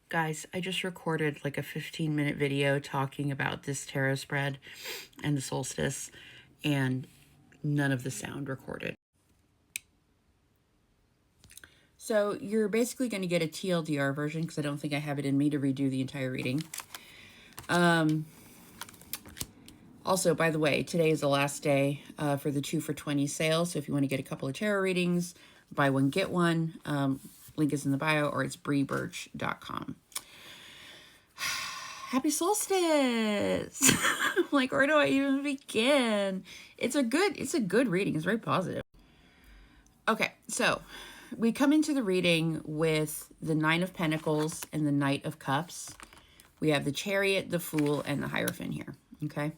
Guys, I just recorded like a 15-minute video talking about this tarot spread and the solstice, and none of the sound recorded. So you're basically going to get a TLDR version because I don't think I have it in me to redo the entire reading. Also, by the way, today is the last day for the 2 for $20 sale. So if you want to get a couple of tarot readings, buy one, get one. Link is in the bio, or it's breebirch.com. Happy solstice! Like, where do I even begin? It's a good reading. It's very positive. Okay, so we come into the reading with the 9 of Pentacles and the Knight of Cups. We have the Chariot, the Fool, and the Hierophant here. Okay,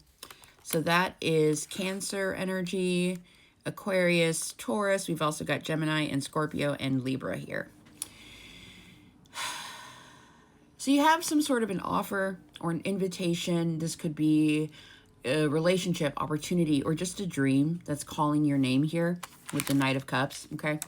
so that is Cancer energy, Aquarius, Taurus. We've also got Gemini and Scorpio and Libra here. So you have some sort of an offer or an invitation. This could be a relationship, opportunity, or just a dream that's calling your name here with the Knight of Cups, okay?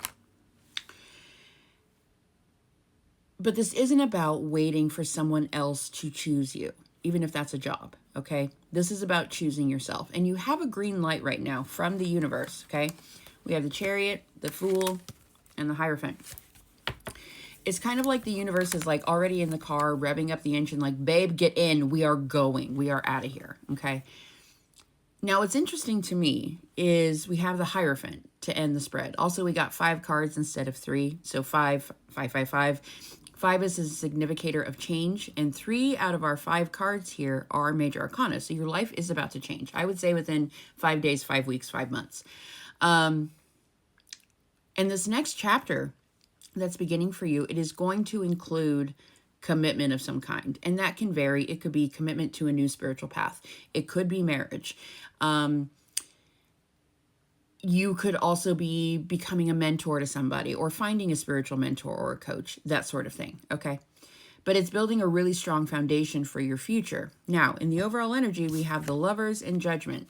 But this isn't about waiting for someone else to choose you, even if that's a job, okay? This is about choosing yourself. And you have a green light right now from the universe, okay? We have the Chariot, the Fool, and the Hierophant. It's kind of like the universe is like already in the car, revving up the engine, like, babe, get in. We are going. We are out of here. Okay. Now, what's interesting to me is we have the Hierophant to end the spread. Also, we got 5 cards instead of 3. So 5, 5, 5, 5. 5 is a significator of change. And 3 out of our 5 cards here are major arcana. So your life is about to change. I would say within 5 days, 5 weeks, 5 months. And this next chapter that's beginning for you, it is going to include commitment of some kind, and that can vary. It could be commitment to a new spiritual path. It could be marriage. You could also be becoming a mentor to somebody, or finding a spiritual mentor or a coach, that sort of thing. Okay, but it's building a really strong foundation for your future. Now, in the overall energy, we have the Lovers and Judgment.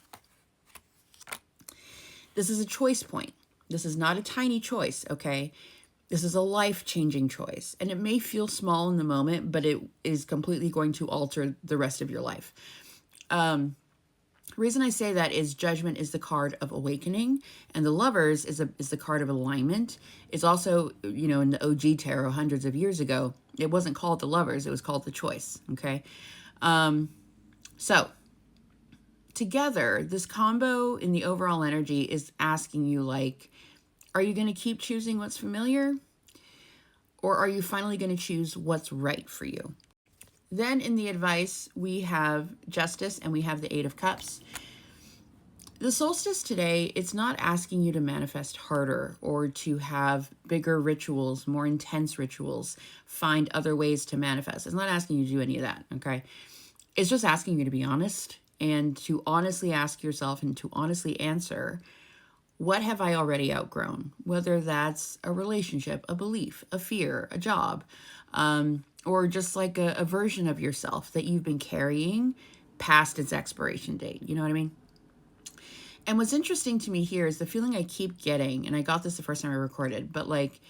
This is a choice point. This is not a tiny choice, okay? This is a life-changing choice, and it may feel small in the moment, but it is completely going to alter the rest of your life. The reason I say that is Judgment is the card of awakening, and the Lovers is the card of alignment. It's also, you know, in the OG tarot hundreds of years ago, it wasn't called the Lovers, it was called the Choice, okay? So together, this combo in the overall energy is asking you, like, are you going to keep choosing what's familiar? Or are you finally going to choose what's right for you? Then in the advice, we have Justice and we have the 8 of Cups. The solstice today, it's not asking you to manifest harder or to have bigger rituals, more intense rituals, find other ways to manifest. It's not asking you to do any of that, okay? It's just asking you to be honest and to honestly ask yourself and to honestly answer, what have I already outgrown? Whether that's a relationship, a belief, a fear, a job, or just like a version of yourself that you've been carrying past its expiration date. You know what I mean? And what's interesting to me here is the feeling I keep getting, and I got this the first time I recorded, but like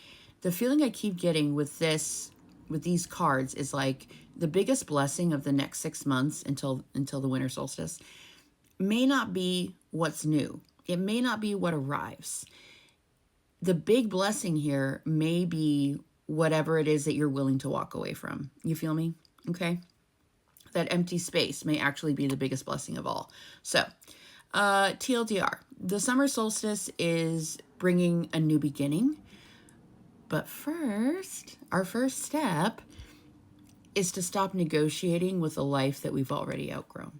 the feeling I keep getting with these cards is like the biggest blessing of the next 6 months until the winter solstice may not be what's new. It may not be what arrives. The big blessing here may be whatever it is that you're willing to walk away from. You feel me? Okay. That empty space may actually be the biggest blessing of all. So, TLDR, the summer solstice is bringing a new beginning. But first, our first step is to stop negotiating with a life that we've already outgrown.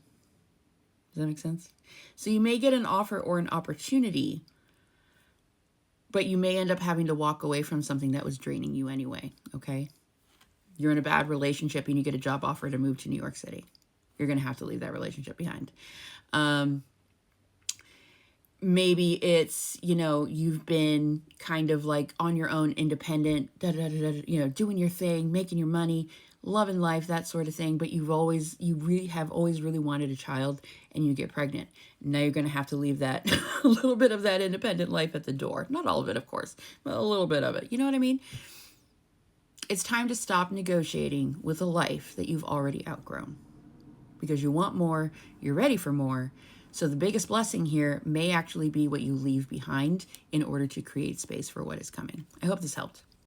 Does that make sense? So you may get an offer or an opportunity, but you may end up having to walk away from something that was draining you anyway, okay? You're in a bad relationship and you get a job offer to move to New York City. You're going to have to leave that relationship behind. Maybe it's, you know, you've been kind of like on your own, independent, you know, doing your thing, making your money, loving life, that sort of thing. But you have always really wanted a child, and you get pregnant. Now you're going to have to leave that, a little bit of that independent life at the door. Not all of it, of course, but a little bit of it. You know what I mean? It's time to stop negotiating with a life that you've already outgrown because you want more, you're ready for more. So the biggest blessing here may actually be what you leave behind in order to create space for what is coming. I hope this helped.